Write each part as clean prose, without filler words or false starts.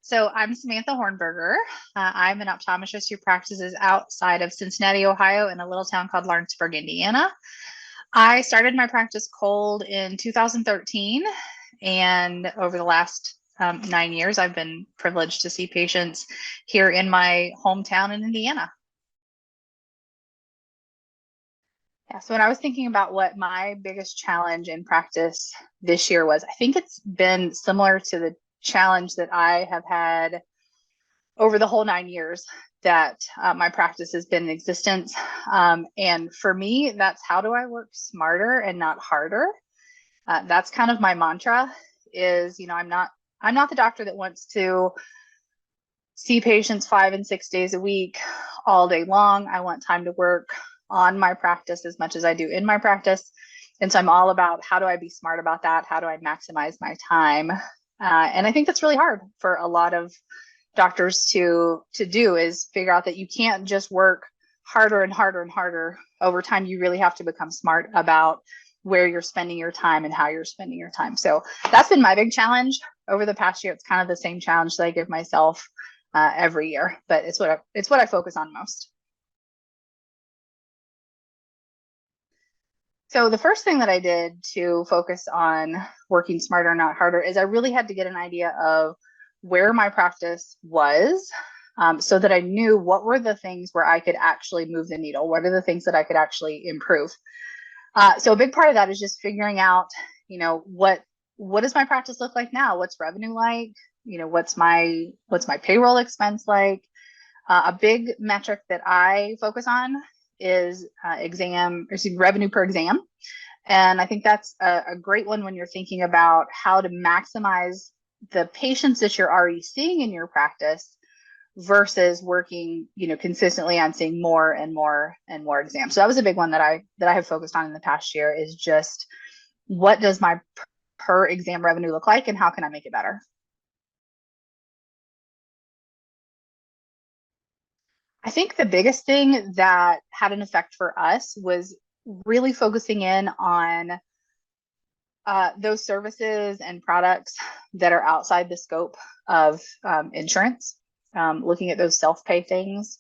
So I'm Samantha Hornberger. I'm an optometrist who practices outside of Cincinnati, Ohio, in a little town called Lawrenceburg, Indiana. I started my practice cold in 2013, and over the last 9 years, I've been privileged to see patients here in my hometown in Indiana. Yeah, so when I was thinking about what my biggest challenge in practice this year was, I think it's been similar to the challenge that I have had over the whole 9 years that my practice has been in existence. And for me, that's how do I work smarter and not harder? That's kind of my mantra is, I'm not the doctor that wants to see patients 5 and 6 days a week all day long. I want time to work on my practice as much as I do in my practice. And so I'm all about how do I be smart about that? How do I maximize my time? And I think that's really hard for a lot of doctors to do is figure out that you can't just work harder and harder and harder over time. You really have to become smart about where you're spending your time and how you're spending your time. So that's been my big challenge over the past year. It's kind of the same challenge that I give myself every year, but it's what I focus on most. So the first thing that I did to focus on working smarter, not harder, is I really had to get an idea of where my practice was, so that I knew what were the things where I could actually move the needle. What are the things that I could actually improve? So a big part of that is just figuring out, what does my practice look like now? What's revenue like? What's my payroll expense like? A big metric that I focus on is revenue per exam. And I think that's a great one when you're thinking about how to maximize the patients that you're already seeing in your practice versus working, consistently on seeing more and more and more exams. So that was a big one that I have focused on in the past year is just what does my per exam revenue look like and how can I make it better? I think the biggest thing that had an effect for us was really focusing in on those services and products that are outside the scope of insurance. Looking at those self-pay things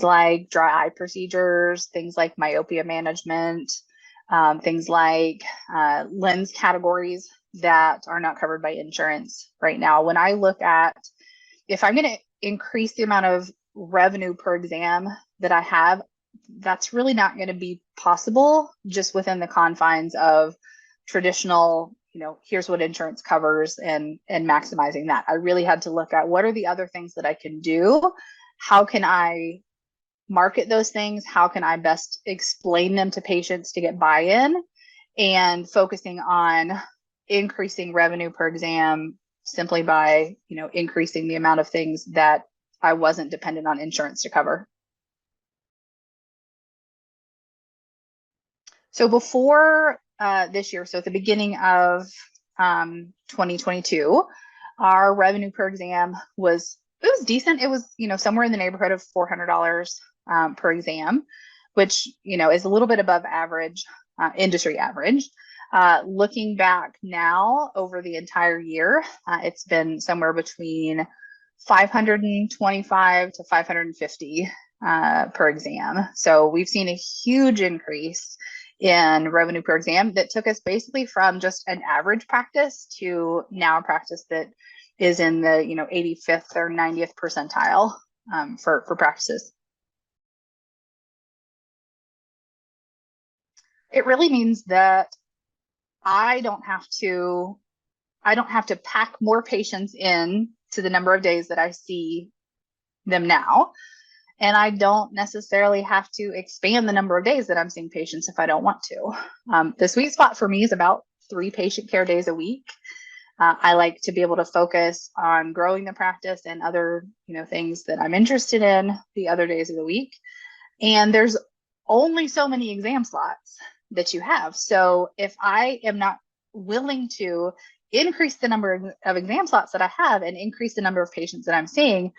like dry eye procedures, things like myopia management, things like lens categories that are not covered by insurance right now. When I look at if I'm going to increase the amount of revenue per exam that I have, that's really not going to be possible just within the confines of traditional, here's what insurance covers and maximizing that. I really had to look at what are the other things that I can do? How can I market those things? How can I best explain them to patients to get buy-in? And focusing on increasing revenue per exam simply by, increasing the amount of things that I wasn't dependent on insurance to cover. So before this year, so at the beginning of 2022, our revenue per exam was decent. It was, somewhere in the neighborhood of $400 per exam, which, is a little bit above average, industry average. Looking back now over the entire year, it's been somewhere between 525 to 550 per exam. So we've seen a huge increase in revenue per exam that took us basically from just an average practice to now a practice that is in the 85th or 90th percentile for practices. It really means that I don't have to pack more patients in to the number of days that I see them now. And I don't necessarily have to expand the number of days that I'm seeing patients if I don't want to. The sweet spot for me is about 3 patient care days a week. I like to be able to focus on growing the practice and other, things that I'm interested in the other days of the week. And there's only so many exam slots that you have. So if I am not willing to increase the number of exam slots that I have and increase the number of patients that I'm seeing,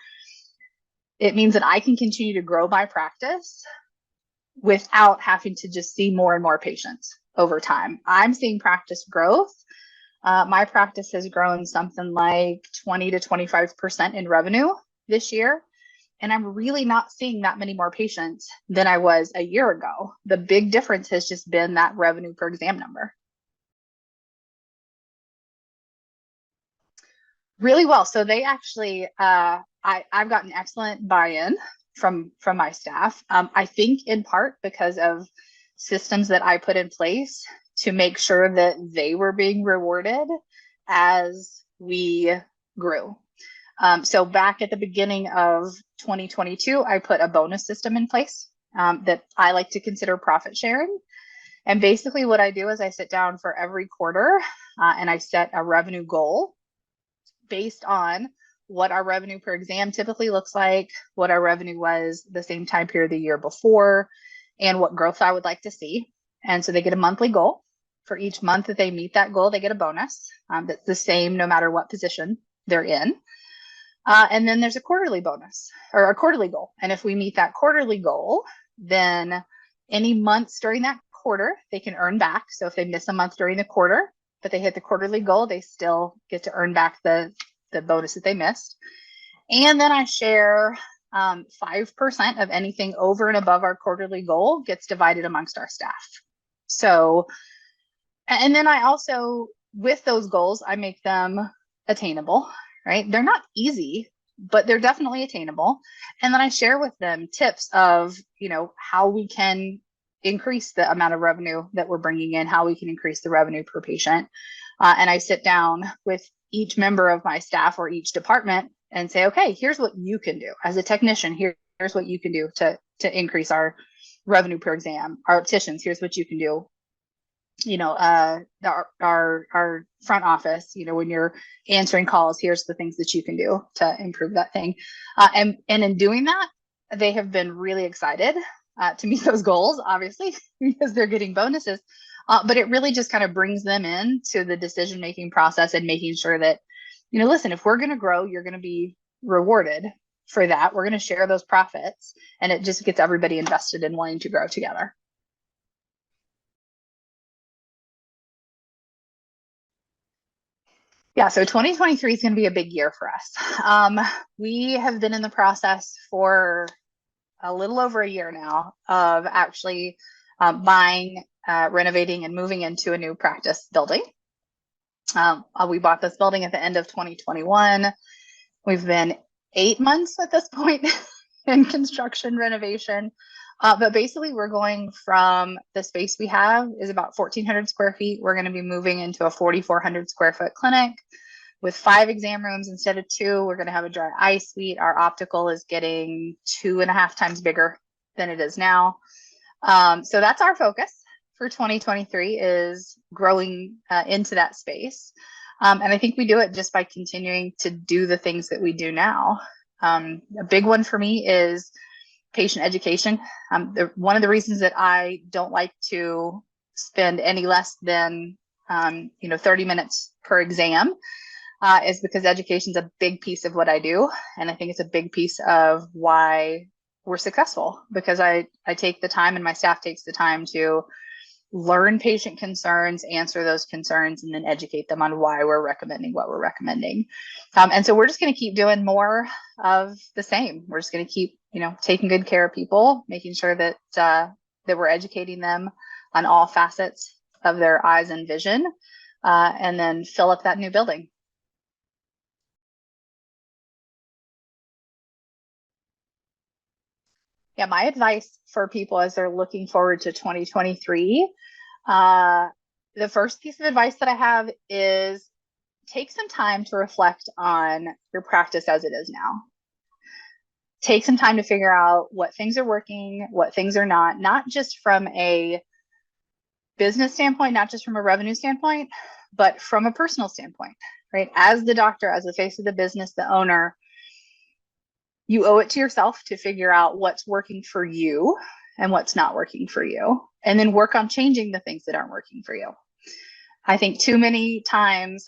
it means that I can continue to grow my practice without having to just see more and more patients over time. I'm seeing practice growth My practice has grown something like 20 to 25% in revenue this year. And I'm really not seeing that many more patients than I was a year ago. The big difference has just been that revenue per exam number. Really well. So they actually, I've gotten excellent buy-in from my staff. I think in part because of systems that I put in place to make sure that they were being rewarded as we grew. So back at the beginning of 2022, I put a bonus system in place that I like to consider profit sharing. And basically what I do is I sit down for every quarter and I set a revenue goal based on what our revenue per exam typically looks like, what our revenue was the same time period the year before, and what growth I would like to see. And so they get a monthly goal. For each month that they meet that goal, they get a bonus that's the same no matter what position they're in. And then there's a quarterly bonus or a quarterly goal. And if we meet that quarterly goal, then any months during that quarter, they can earn back. So if they miss a month during the quarter, but they hit the quarterly goal, they still get to earn back the bonus that they missed. And then I share 5% of anything over and above our quarterly goal gets divided amongst our staff. So, and then I also, with those goals, I make them attainable, right? They're not easy, but they're definitely attainable. And then I share with them tips of, how we can increase the amount of revenue that we're bringing in, how we can increase the revenue per patient. And I sit down with each member of my staff or each department and say, okay, here's what you can do as a technician. Here's what you can do to increase our revenue per exam. Our opticians, here's what you can do. Our front office, when you're answering calls, here's the things that you can do to improve that thing. And in doing that, they have been really excited to meet those goals, obviously, because they're getting bonuses. But it really just kind of brings them into the decision-making process and making sure that, listen, if we're going to grow, you're going to be rewarded for that. We're going to share those profits, and it just gets everybody invested in wanting to grow together. Yeah, so 2023 is going to be a big year for us. We have been in the process for a little over a year now of actually buying, renovating, and moving into a new practice building. We bought this building at the end of 2021. We've been 8 months at this point in construction renovation. But basically, we're going from the space we have is about 1,400 square feet. We're going to be moving into a 4,400 square foot clinic with 5 exam rooms instead of 2. We're going to have a dry eye suite. Our optical is getting 2.5 times bigger than it is now. So that's our focus for 2023 is growing into that space. And I think we do it just by continuing to do the things that we do now. A big one for me is patient education. One of the reasons that I don't like to spend any less than 30 minutes per exam is because education is a big piece of what I do. And I think it's a big piece of why we're successful, because I take the time and my staff takes the time to learn patient concerns, answer those concerns, and then educate them on why we're recommending what we're recommending. And so we're just going to keep doing more of the same. We're just going to keep, taking good care of people, making sure that that we're educating them on all facets of their eyes and vision, and then fill up that new building. Yeah, my advice for people as they're looking forward to 2023, the first piece of advice that I have is take some time to reflect on your practice as it is now. Take some time to figure out what things are working, what things are not just from a business standpoint, not just from a revenue standpoint, but from a personal standpoint, right? As the doctor, as the face of the business, the owner, you owe it to yourself to figure out what's working for you and what's not working for you, and then work on changing the things that aren't working for you. I think too many times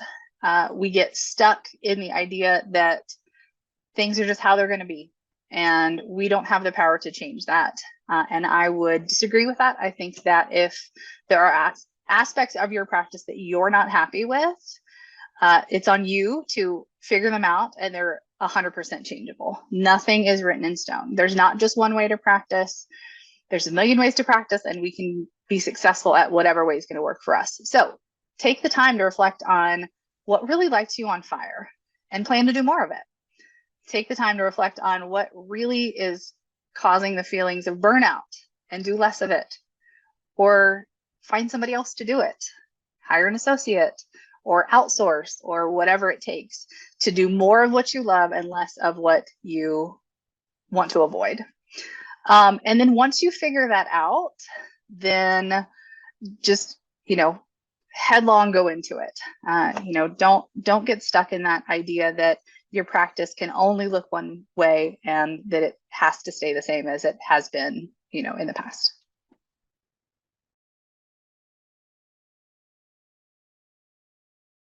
we get stuck in the idea that things are just how they're going to be, and we don't have the power to change that. And I would disagree with that. I think that if there are aspects of your practice that you're not happy with, It's on you to figure them out, and they're 100% changeable. Nothing is written in stone. There's not just one way to practice. There's a million ways to practice, and we can be successful at whatever way is going to work for us. So take the time to reflect on what really lights you on fire and plan to do more of it. Take the time to reflect on what really is causing the feelings of burnout and do less of it, or find somebody else to do it. Hire an associate or outsource or whatever it takes to do more of what you love and less of what you want to avoid. And then once you figure that out, then just, headlong go into it. Don't get stuck in that idea that your practice can only look one way and that it has to stay the same as it has been, in the past.